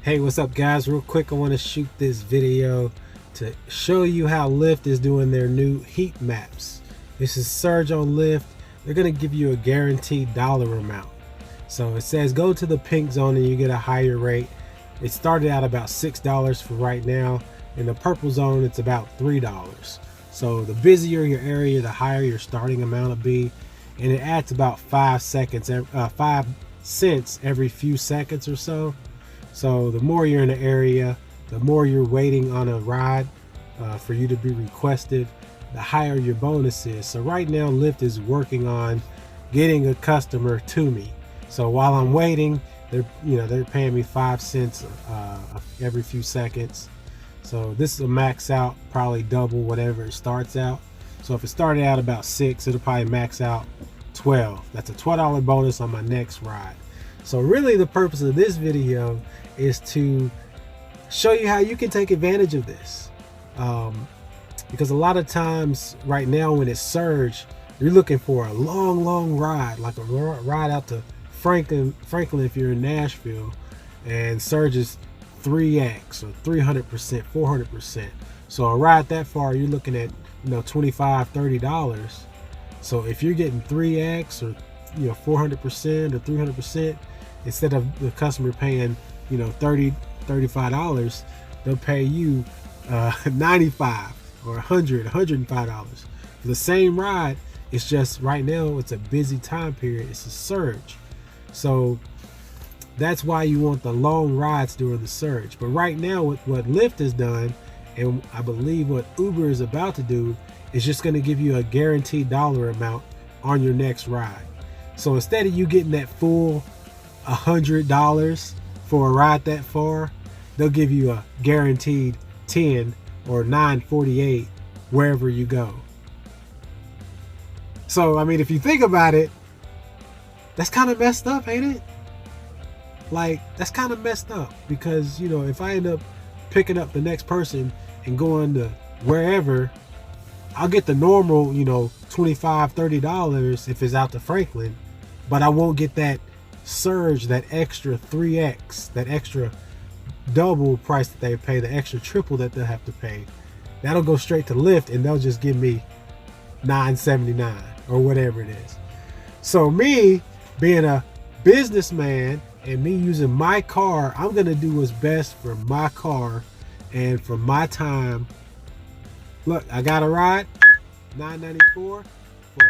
Hey, what's up guys? Real quick, I want to shoot this video to show you how Lyft is doing their new heat maps. This is surge on Lyft. They're going to give you a guaranteed dollar amount. So it says go to the pink zone and you get a higher rate. It started out about $6 for right now. In the purple zone, it's about $3. So the busier your area, the higher your starting amount will be. And it adds about 5 cents every few seconds or so. So the more you're in the area, the more you're waiting on a ride for you to be requested, the higher your bonus is. So right now Lyft is working on getting a customer to me. So while I'm waiting, they're paying me 5 cents every few seconds. So this will max out probably double whatever it starts out. So if it started out about 6, it'll probably max out 12. That's a $12 bonus on my next ride. So really the purpose of this video is to show you how you can take advantage of this. Because a lot of times right now when it's surge, you're looking for a long ride, like a ride out to Franklin if you're in Nashville, and surge is 3x or 300%, 400%. So a ride that far, you're looking at $25, $30. So if you're getting 3x or 400% or 300%, instead of the customer paying $30, $35, they'll pay you $95 or $100, $105 for the same ride. It's just right now it's a busy time period, it's a surge. So that's why you want the long rides during the surge. But right now what Lyft has done, and I believe what Uber is about to do, is just going to give you a guaranteed dollar amount on your next ride. So instead of you getting that full $100 for a ride that far, they'll give you a guaranteed 10 or 9.48 wherever you go. So I mean, if you think about it, that's kind of messed up, ain't it? Like, that's kind of messed up, because if I end up picking up the next person and going to wherever, I'll get the normal $25, $30 if it's out to Franklin, but I won't get that surge, that extra 3x, that extra double price that they pay, the extra triple that they'll have to pay. That'll go straight to Lyft and they'll just give me $9.79 or whatever it is. So me being a businessman and me using my car, I'm gonna do what's best for my car and for my time. Look, I got a ride, $9.94 for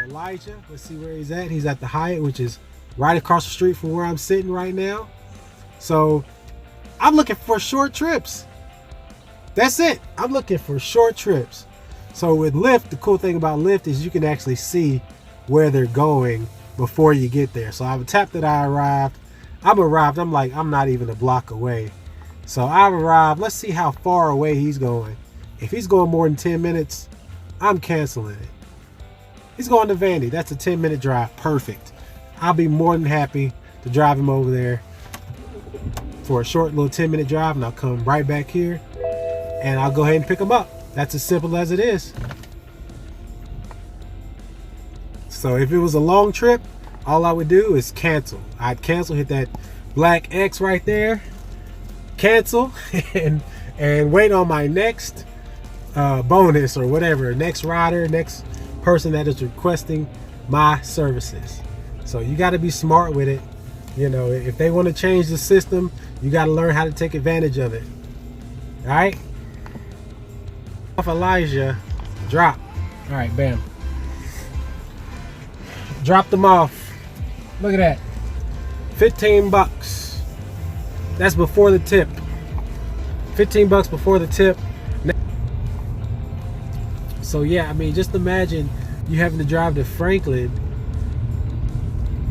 Elijah. Let's see where he's at. He's at the Hyatt, which is right across the street from where I'm sitting right now. So I'm looking for short trips. That's it. I'm looking for short trips. So with Lyft, the cool thing about Lyft is you can actually see where they're going before you get there. So I would tap that I arrived. I'm arrived. I'm not even a block away. So I've arrived. Let's see how far away he's going. If he's going more than 10 minutes, I'm canceling it. He's going to Vandy. That's a 10-minute drive. Perfect. I'll be more than happy to drive him over there for a short little 10-minute drive, and I'll come right back here and I'll go ahead and pick him up. That's as simple as it is. So if it was a long trip, all I would do is cancel. I'd cancel, hit that black X right there, cancel, and wait on my next bonus or whatever, next rider, next person that is requesting my services. So you got to be smart with it. If they want to change the system, you got to learn how to take advantage of it. All right. Off Elijah, drop. All right, bam. Drop them off. Look at that. 15 bucks. That's before the tip. 15 bucks before the tip. So yeah, I mean, just imagine you having to drive to Franklin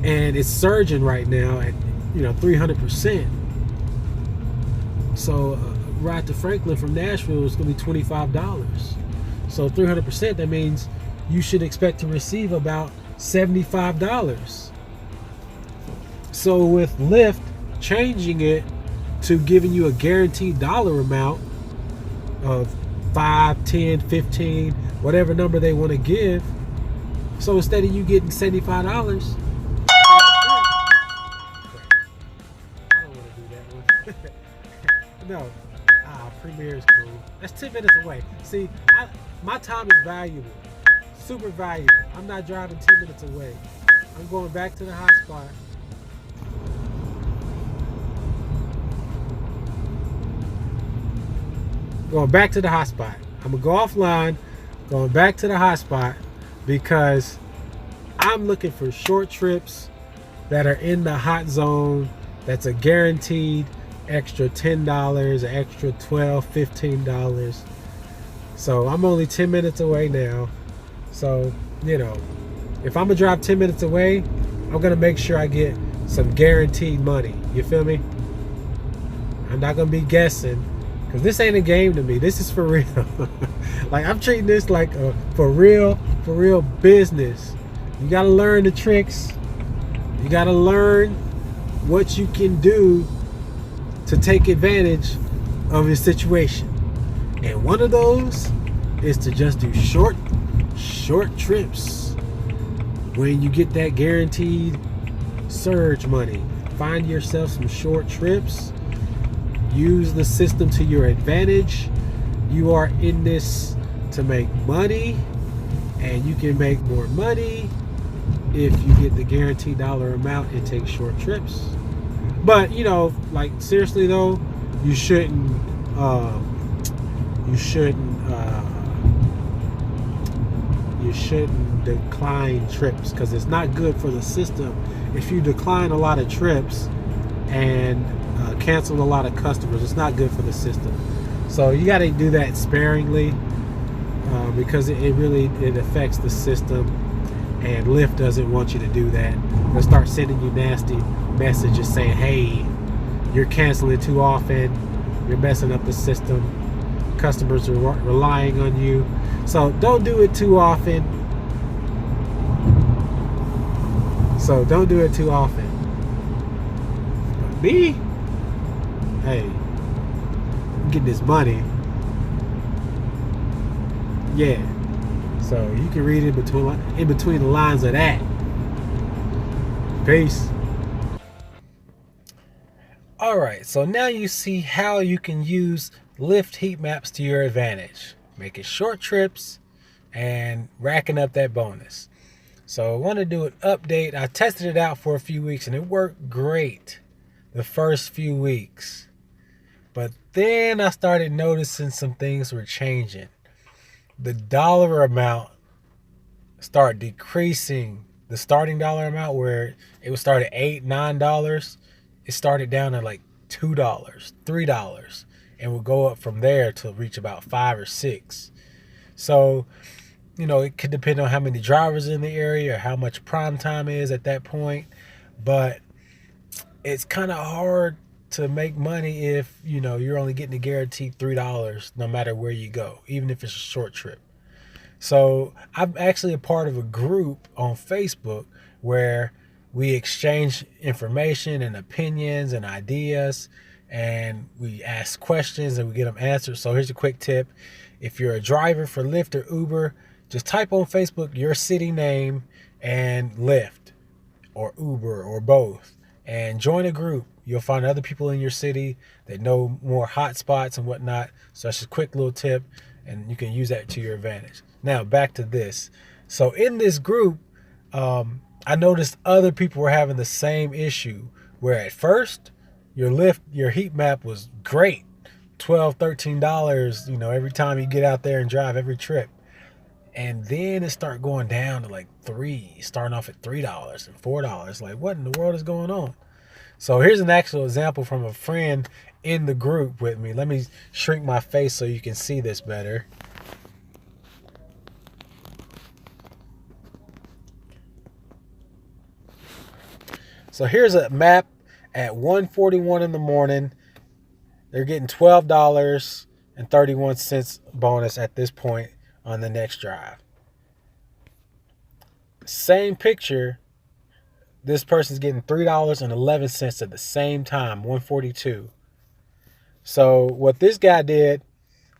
and it's surging right now at 300%. So a ride to Franklin from Nashville is going to be $25. So 300%, that means you should expect to receive about $75. So with Lyft changing it to giving you a guaranteed dollar amount of 5, 10, 15, whatever number they want to give. So instead of you getting $75, I don't want to do that one. No. Premiere is cool. That's 10 minutes away. See, my time is valuable. Super valuable. I'm not driving 10 minutes away. I'm going back to the hotspot. Going back to the hotspot. I'm going to go offline, going back to the hotspot because I'm looking for short trips that are in the hot zone. That's a guaranteed extra $10, an extra $12, $15. So I'm only 10 minutes away now. So, if I'm gonna drive 10 minutes away, I'm gonna make sure I get some guaranteed money. You feel me? I'm not gonna be guessing, because this ain't a game to me. This is for real. Like, I'm treating this like a for real business. You gotta learn the tricks. You gotta learn what you can do to take advantage of your situation. And one of those is to just do short trips. When you get that guaranteed surge money, find yourself some short trips. Use the system to your advantage. You are in this to make money, and you can make more money if you get the guaranteed dollar amount and take short trips. But like, seriously though, you shouldn't decline trips, because it's not good for the system if you decline a lot of trips and cancel a lot of customers. It's not good for the system. So you got to do that sparingly, because it really affects the system, and Lyft doesn't want you to do that. They'll start sending you nasty messages saying, hey, you're canceling too often, you're messing up the system, customers are relying on you. So don't do it too often. But me, hey, I'm getting this money. Yeah. So you can read in between the lines of that. Peace. Alright, so now you see how you can use Lyft Heat Maps to your advantage. Making short trips and racking up that bonus. So I want to do an update. I tested it out for a few weeks and it worked great the first few weeks. But then I started noticing some things were changing. The dollar amount started decreasing. The starting dollar amount, where it would start at $8, $9, it started down at like $2, $3, and would go up from there to reach about $5 or $6. So, it could depend on how many drivers in the area or how much prime time is at that point. But it's kind of hard to make money if, you're only getting a guaranteed $3 no matter where you go, even if it's a short trip. So I'm actually a part of a group on Facebook where we exchange information and opinions and ideas, and we ask questions and we get them answered. So here's a quick tip. If you're a driver for Lyft or Uber, just type on Facebook your city name and Lyft or Uber or both, and join a group. You'll find other people in your city that know more hot spots and whatnot. So that's just a quick little tip, and you can use that to your advantage. Now back to this. So in this group, I noticed other people were having the same issue, where at first your heat map was great, $12, $13, every time you get out there and drive every trip. And then it started going down to like starting off at $3 and $4. Like, what in the world is going on? So here's an actual example from a friend in the group with me. Let me shrink my face so you can see this better. So here's a map at 1:41 in the morning. They're getting $12.31 bonus at this point on the next drive. Same picture. This person's getting $3.11 at the same time, 1:42. So what this guy did,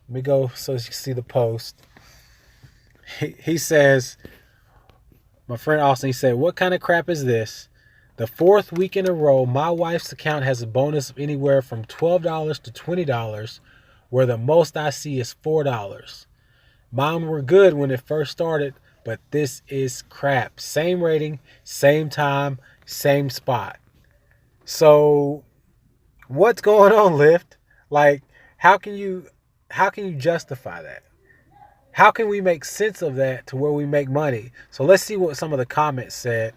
let me go so you can see the post. He says, my friend Austin, he said, "What kind of crap is this? The fourth week in a row, my wife's account has a bonus of anywhere from $12 to $20, where the most I see is $4. Mine were good when it first started, but this is crap. Same rating, same time, same spot. So what's going on, Lyft? Like, how can you justify that? How can we make sense of that to where we make money? So let's see what some of the comments said,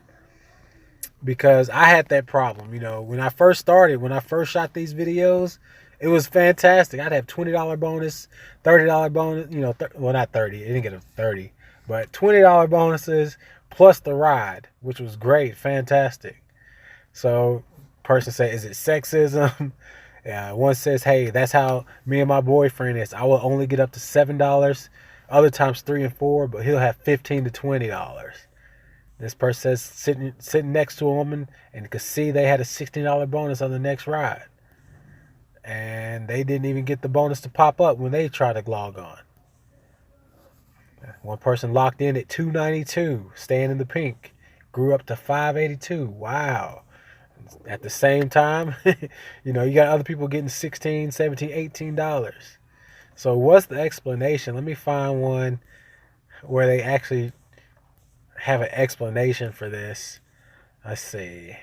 because I had that problem. You know, when I first shot these videos, it was fantastic. I'd have $20 bonus, $30 bonus, you know, well, not 30, I didn't get a 30, but $20 bonuses plus the ride, which was great, fantastic. So person said, is it sexism? Yeah, one says, hey, that's how me and my boyfriend is. I will only get up to $7, other times $3 and $4, but he'll have $15 to $20. This person says sitting next to a woman and could see they had a $16 bonus on the next ride. And they didn't even get the bonus to pop up when they tried to log on. One person locked in at $292, staying in the pink, grew up to $582. Wow. At the same time, you know, you got other people getting $16, $17, $18. So what's the explanation? Let me find one where they actually have an explanation for this. Let's see.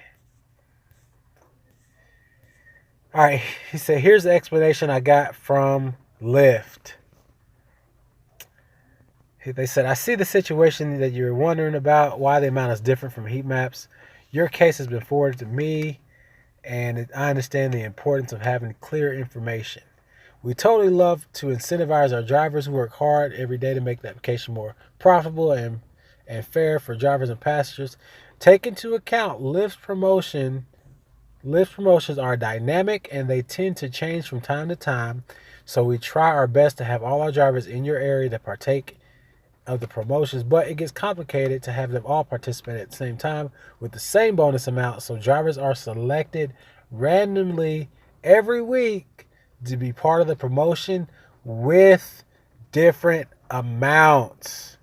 All right, he said, here's the explanation I got from Lyft. They said, I see the situation that you're wondering about, why the amount is different from heat maps. Your case has been forwarded to me, and I understand the importance of having clear information. We totally love to incentivize our drivers who work hard every day to make the application more profitable and fair for drivers and passengers. Take into account Lyft promotions are dynamic and they tend to change from time to time. So we try our best to have all our drivers in your area to partake of the promotions, but it gets complicated to have them all participate at the same time with the same bonus amount. So drivers are selected randomly every week to be part of the promotion with different amounts.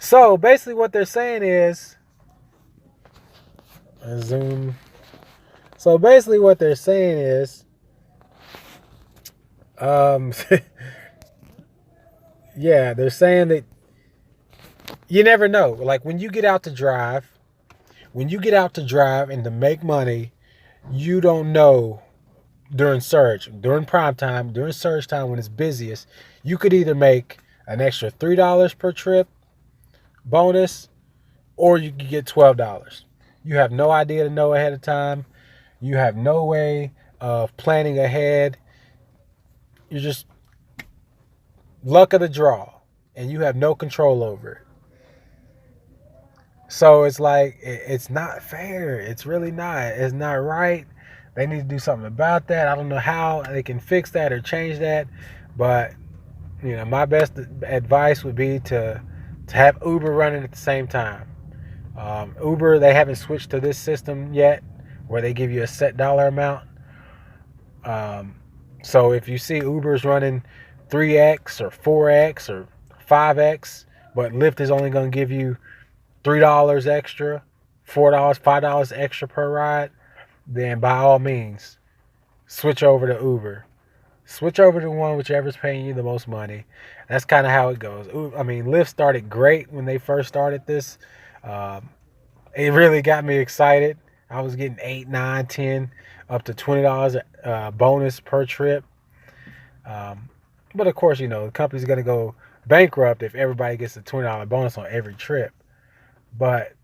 So basically what they're saying is, zoom. So basically what they're saying is, yeah, they're saying that you never know. Like when you get out to drive and to make money, you don't know during prime time, during surge time when it's busiest, you could either make an extra $3 per trip bonus, or you could get $12. You have no idea to know ahead of time. You have no way of planning ahead. You're just luck of the draw, and you have no control over it. So it's like, it's not fair. It's really not. It's not right. They need to do something about that. I don't know how they can fix that or change that, but you know, my best advice would be to have Uber running at the same time. Uber, they haven't switched to this system yet where they give you a set dollar amount. So if you see Uber's running 3x or 4x or 5x, but Lyft is only going to give you $3 extra, $4, $5 extra per ride, then by all means, switch over to Uber. Switch over to one whichever's paying you the most money. That's kind of how it goes. I mean, Lyft started great when they first started this. It really got me excited. I was getting 8, 9, 10, up to $20 bonus per trip. But of course, you know, the company's going to go bankrupt if everybody gets a $20 bonus on every trip. But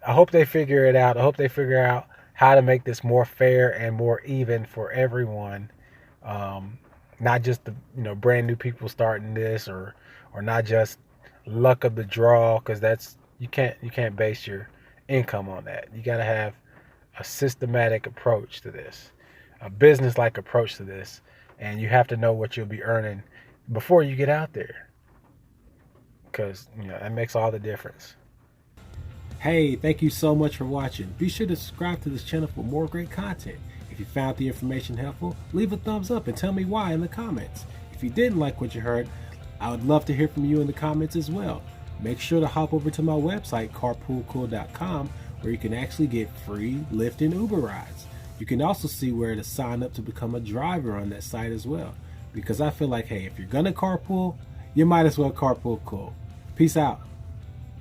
I hope they figure it out. I hope they figure out how to make this more fair and more even for everyone. Not just the brand new people starting this, or not just luck of the draw, because that's you can't base your income on that. You got to have a systematic approach to this, a business-like approach to this, and you have to know what you'll be earning before you get out there, because that makes all the difference. Hey, thank you so much for watching. Be sure to subscribe to this channel for more great content. If you found the information helpful, leave a thumbs up and tell me why in the comments. If you didn't like what you heard, I would love to hear from you in the comments as well. make sure to hop over to my website, carpoolcool.com, where you can actually get free Lyft and Uber rides. You can also see where to sign up to become a driver on that site as well. Because I feel like, hey, if you're gonna carpool, you might as well carpool cool. Peace out.